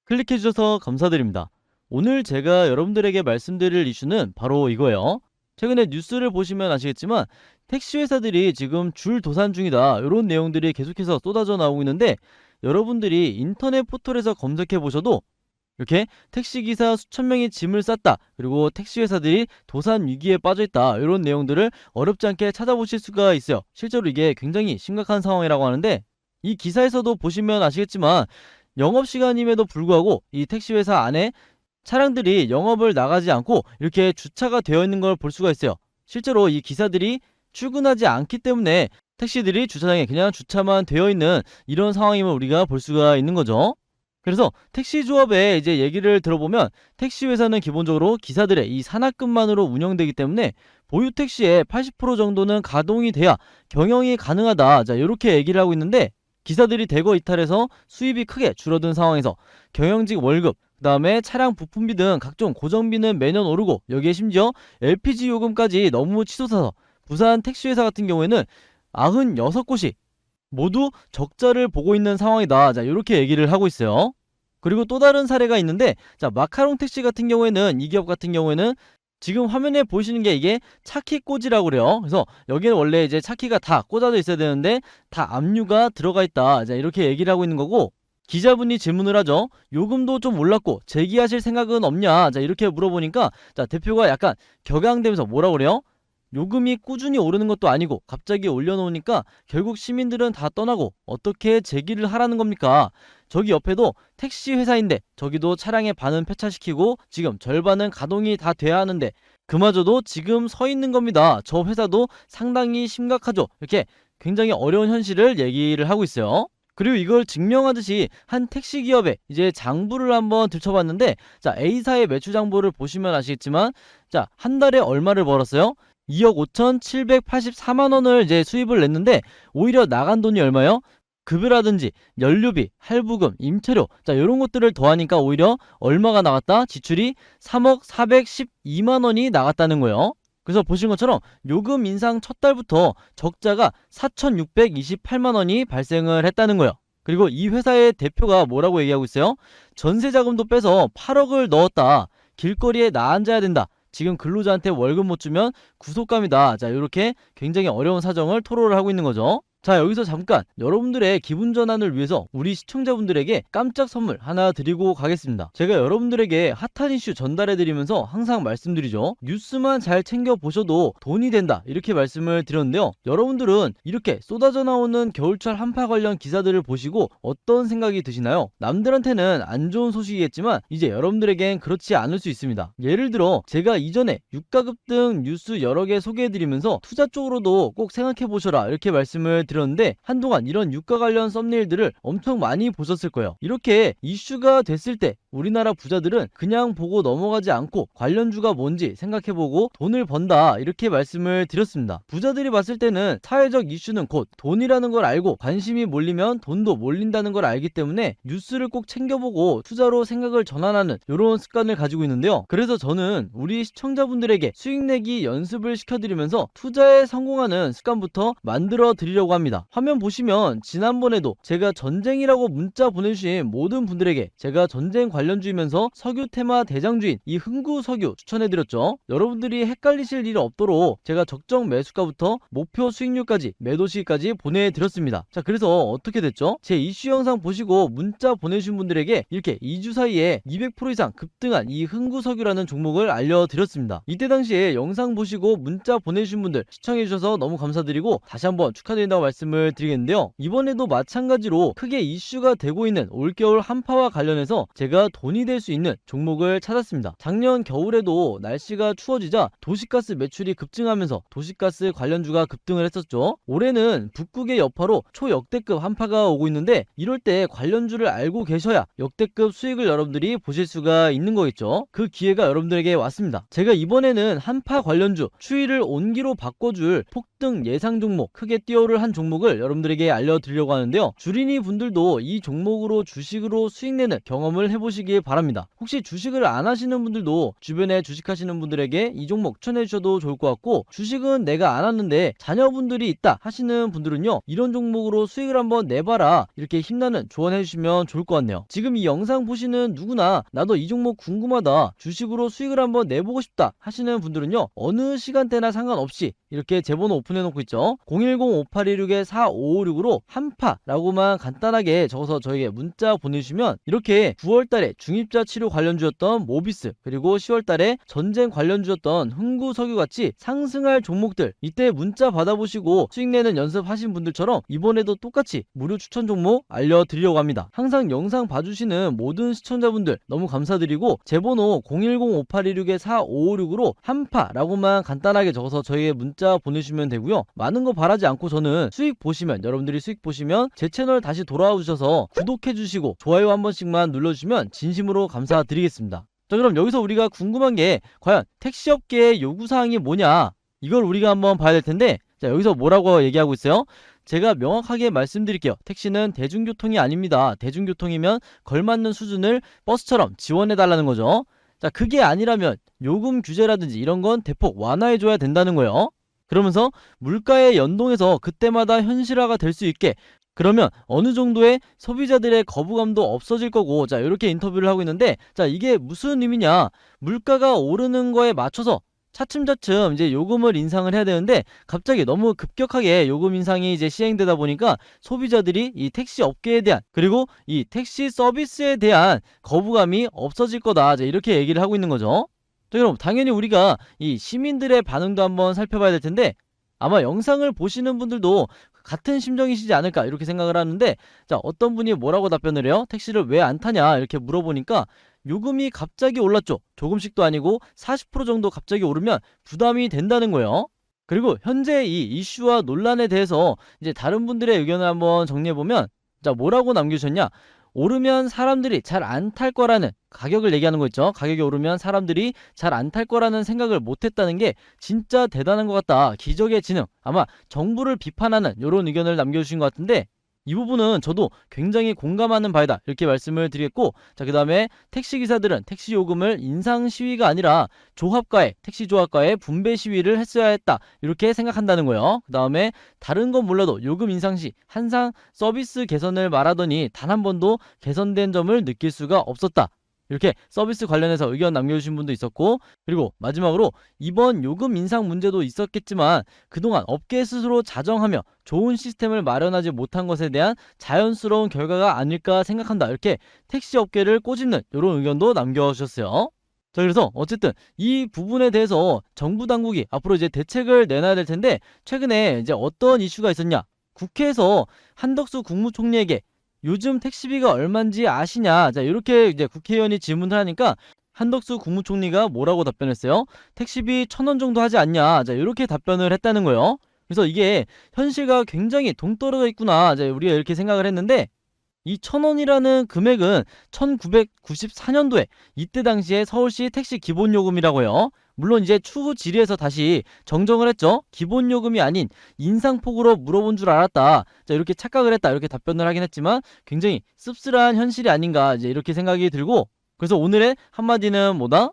클릭해주셔서 감사드립니다. 오늘 제가 여러분들에게 말씀드릴 이슈는 바로 이거예요. 최근에 뉴스를 보시면 아시겠지만 택시 회사들이 지금 줄 도산 중이다, 이런 내용들이 계속해서 쏟아져 나오고 있는데, 여러분들이 인터넷 포털에서 검색해 보셔도 이렇게 택시기사 수천 명이 짐을 쌌다, 그리고 택시회사들이 도산 위기에 빠져있다, 이런 내용들을 어렵지 않게 찾아보실 수가 있어요. 실제로 이게 굉장히 심각한 상황이라고 하는데, 이 기사에서도 보시면 아시겠지만 영업시간임에도 불구하고 이 택시회사 안에 차량들이 영업을 나가지 않고 이렇게 주차가 되어 있는 걸 볼 수가 있어요. 실제로 이 기사들이 출근하지 않기 때문에 택시들이 주차장에 그냥 주차만 되어 있는 이런 상황임을 우리가 볼 수가 있는 거죠. 그래서 택시 조합의 이제 얘기를 들어보면, 택시 회사는 기본적으로 기사들의 이 산학급만으로 운영되기 때문에 보유 택시의 80% 정도는 가동이 돼야 경영이 가능하다, 자 이렇게 얘기를 하고 있는데, 기사들이 대거 이탈해서 수입이 크게 줄어든 상황에서 경영직 월급, 그 다음에 차량 부품비 등 각종 고정비는 매년 오르고, 여기에 심지어 LPG 요금까지 너무 치솟아서 부산 택시회사 같은 경우에는 96곳이 모두 적자를 보고 있는 상황이다, 자 이렇게 얘기를 하고 있어요. 그리고 또 다른 사례가 있는데, 자 마카롱 택시 같은 경우에는, 이 기업 같은 경우에는 지금 화면에 보시는 게 이게 차키 꽂이라고 그래요. 그래서 여기는 원래 이제 차키가 다 꽂아져 있어야 되는데 다 압류가 들어가 있다, 자 이렇게 얘기를 하고 있는 거고, 기자분이 질문을 하죠. 요금도 좀 올랐고 재기하실 생각은 없냐, 자 이렇게 물어보니까, 자 대표가 약간 격양되면서 뭐라 그래요? 요금이 꾸준히 오르는 것도 아니고 갑자기 올려놓으니까 결국 시민들은 다 떠나고 어떻게 재기를 하라는 겁니까? 저기 옆에도 택시 회사인데 저기도 차량의 반은 폐차시키고 지금 절반은 가동이 다 돼야 하는데 그마저도 지금 서 있는 겁니다. 저 회사도 상당히 심각하죠. 이렇게 굉장히 어려운 현실을 얘기를 하고 있어요. 그리고 이걸 증명하듯이 한 택시 기업의 이제 장부를 한번 들춰봤는데, 자 A사의 매출 장부를 보시면 아시겠지만, 자 한 달에 얼마를 벌었어요? 2억 5,784만 원을 이제 수입을 냈는데, 오히려 나간 돈이 얼마요? 급여라든지 연료비, 할부금, 임차료, 자 이런 것들을 더하니까 오히려 얼마가 나갔다? 지출이 3억 412만 원이 나갔다는 거예요. 그래서 보신 것처럼 요금 인상 첫 달부터 적자가 4,628만 원이 발생을 했다는 거예요. 그리고 이 회사의 대표가 뭐라고 얘기하고 있어요? 전세 자금도 빼서 8억을 넣었다, 길거리에 나앉아야 된다, 지금 근로자한테 월급 못 주면 구속감이다, 자 이렇게 굉장히 어려운 사정을 토로를 하고 있는 거죠. 자 여기서 잠깐 여러분들의 기분 전환을 위해서 우리 시청자분들에게 깜짝 선물 하나 드리고 가겠습니다. 제가 여러분들에게 핫한 이슈 전달해 드리면서 항상 말씀드리죠. 뉴스만 잘 챙겨 보셔도 돈이 된다, 이렇게 말씀을 드렸는데요. 여러분들은 이렇게 쏟아져 나오는 겨울철 한파 관련 기사들을 보시고 어떤 생각이 드시나요? 남들한테는 안 좋은 소식이겠지만 이제 여러분들에겐 그렇지 않을 수 있습니다. 예를 들어 제가 이전에 유가급 등 뉴스 여러 개 소개해 드리면서 투자 쪽으로도 꼭 생각해 보셔라, 이렇게 말씀을 드렸는데, 한동안 이런 유가 관련 썸네일들을 엄청 많이 보셨을 거예요. 이렇게 이슈가 됐을 때 우리나라 부자들은 그냥 보고 넘어가지 않고 관련주가 뭔지 생각해보고 돈을 번다, 이렇게 말씀을 드렸습니다. 부자들이 봤을 때는 사회적 이슈는 곧 돈이라는 걸 알고, 관심이 몰리면 돈도 몰린다는 걸 알기 때문에 뉴스를 꼭 챙겨보고 투자로 생각을 전환하는 이런 습관을 가지고 있는데요. 그래서 저는 우리 시청자분들에게 수익 내기 연습을 시켜드리면서 투자에 성공하는 습관부터 만들어 드리려고 합니다. 화면 보시면 지난번에도 제가 전쟁이라고 문자 보내주신 모든 분들에게 제가 전쟁 관련주이면서 석유 테마 대장주인 이 흥구석유 추천해드렸죠. 여러분들이 헷갈리실 일 없도록 제가 적정 매수가부터 목표 수익률까지, 매도 시기까지 보내드렸습니다. 자 그래서 어떻게 됐죠? 제 이슈 영상 보시고 문자 보내주신 분들에게 이렇게 2주 사이에 200% 이상 급등한 이 흥구석유라는 종목을 알려드렸습니다. 이때 당시에 영상 보시고 문자 보내주신 분들 시청해주셔서 너무 감사드리고 다시 한번 축하드린다고 말씀을 드리겠는데요. 이번에도 마찬가지로 크게 이슈가 되고 있는 올겨울 한파와 관련해서 제가 돈이 될 수 있는 종목을 찾았습니다. 작년 겨울에도 날씨가 추워지자 도시가스 매출이 급증하면서 도시가스 관련주가 급등을 했었죠. 올해는 북극의 여파로 초역대급 한파가 오고 있는데, 이럴 때 관련주를 알고 계셔야 역대급 수익을 여러분들이 보실 수가 있는 거겠죠. 그 기회가 여러분들에게 왔습니다. 제가 이번에는 한파 관련주 추이를 온기로 바꿔줄 폭등 급등 예상 종목, 크게 뛰어오를 한 종목을 여러분들에게 알려드리려고 하는데요. 주린이 분들도 이 종목으로 주식으로 수익내는 경험을 해보시길 바랍니다. 혹시 주식을 안 하시는 분들도 주변에 주식하시는 분들에게 이 종목 추천해 주셔도 좋을 것 같고, 주식은 내가 안 하는데 자녀분들이 있다 하시는 분들은요, 이런 종목으로 수익을 한번 내봐라, 이렇게 힘나는 조언해 주시면 좋을 것 같네요. 지금 이 영상 보시는 누구나 나도 이 종목 궁금하다, 주식으로 수익을 한번 내보고 싶다 하시는 분들은요, 어느 시간대나 상관없이 이렇게 제 번호 오픈해 놓고 있죠. 010-5816-4556으로 한파라고만 간단하게 적어서 저에게 문자 보내주시면 이렇게 9월달에 중입자 치료 관련주였던 모비스, 그리고 10월달에 전쟁 관련주였던 흥구석유같이 상승할 종목들, 이때 문자 받아보시고 수익내는 연습하신 분들처럼 이번에도 똑같이 무료 추천 종목 알려드리려고 합니다. 항상 영상 봐주시는 모든 시청자분들 너무 감사드리고, 제 번호 010-5816-4556으로 한파라고만 간단하게 적어서 저에게 문자 보내주시면 되고요. 많은 거 바라지 않고 저는 수익 보시면, 여러분들이 수익 보시면 제 채널 다시 돌아와 주셔서 구독해 주시고 좋아요 한 번씩만 눌러주시면 진심으로 감사드리겠습니다. 자, 그럼 여기서 우리가 궁금한 게 과연 택시업계의 요구사항이 뭐냐, 이걸 우리가 한번 봐야 될 텐데, 자, 여기서 뭐라고 얘기하고 있어요? 제가 명확하게 말씀드릴게요. 택시는 대중교통이 아닙니다. 대중교통이면 걸맞는 수준을 버스처럼 지원해 달라는 거죠. 자, 그게 아니라면 요금 규제라든지 이런 건 대폭 완화해 줘야 된다는 거예요. 그러면서 물가에 연동해서 그때마다 현실화가 될 수 있게, 그러면 어느 정도의 소비자들의 거부감도 없어질 거고, 자, 이렇게 인터뷰를 하고 있는데, 자, 이게 무슨 의미냐, 물가가 오르는 거에 맞춰서 차츰차츰 이제 요금을 인상을 해야 되는데, 갑자기 너무 급격하게 요금 인상이 이제 시행되다 보니까 소비자들이 이 택시 업계에 대한, 그리고 이 택시 서비스에 대한 거부감이 없어질 거다, 이렇게 얘기를 하고 있는 거죠. 자, 그럼 당연히 우리가 이 시민들의 반응도 한번 살펴봐야 될 텐데, 아마 영상을 보시는 분들도 같은 심정이시지 않을까 이렇게 생각을 하는데, 자, 어떤 분이 뭐라고 답변을 해요? 택시를 왜 안 타냐 이렇게 물어보니까, 요금이 갑자기 올랐죠. 조금씩도 아니고 40% 정도 갑자기 오르면 부담이 된다는 거예요. 그리고 현재 이 이슈와 논란에 대해서 이제 다른 분들의 의견을 한번 정리해보면, 자, 뭐라고 남겨주셨냐, 오르면 사람들이 잘 안 탈 거라는, 가격을 얘기하는 거 있죠. 가격이 오르면 사람들이 잘 안 탈 거라는 생각을 못했다는 게 진짜 대단한 것 같다, 기적의 지능, 아마 정부를 비판하는 이런 의견을 남겨주신 것 같은데, 이 부분은 저도 굉장히 공감하는 바이다 이렇게 말씀을 드리겠고, 자, 그 다음에 택시기사들은 택시 요금을 인상 시위가 아니라 택시 조합과의 분배 시위를 했어야 했다 이렇게 생각한다는 거예요. 그 다음에 다른 건 몰라도 요금 인상 시 항상 서비스 개선을 말하더니 단 한 번도 개선된 점을 느낄 수가 없었다, 이렇게 서비스 관련해서 의견 남겨주신 분도 있었고, 그리고 마지막으로 이번 요금 인상 문제도 있었겠지만 그동안 업계 스스로 자정하며 좋은 시스템을 마련하지 못한 것에 대한 자연스러운 결과가 아닐까 생각한다, 이렇게 택시 업계를 꼬집는 이런 의견도 남겨주셨어요. 자, 그래서 어쨌든 이 부분에 대해서 정부 당국이 앞으로 이제 대책을 내놔야 될 텐데, 최근에 이제 어떤 이슈가 있었냐, 국회에서 한덕수 국무총리에게 요즘 택시비가 얼마인지 아시냐, 자, 이렇게 이제 국회의원이 질문을 하니까 한덕수 국무총리가 뭐라고 답변했어요? 택시비 1,000원 정도 하지 않냐, 자, 이렇게 답변을 했다는 거예요. 그래서 이게 현실과 굉장히 동떨어져 있구나, 자, 우리가 이렇게 생각을 했는데, 이 1,000원이라는 금액은 1994년도에 이때 당시에 서울시 택시 기본요금이라고 해요. 물론 이제 추후 질의에서 다시 정정을 했죠. 기본요금이 아닌 인상폭으로 물어본 줄 알았다, 자, 이렇게 착각을 했다, 이렇게 답변을 하긴 했지만 굉장히 씁쓸한 현실이 아닌가 이제 이렇게 생각이 들고, 그래서 오늘의 한마디는 뭐다?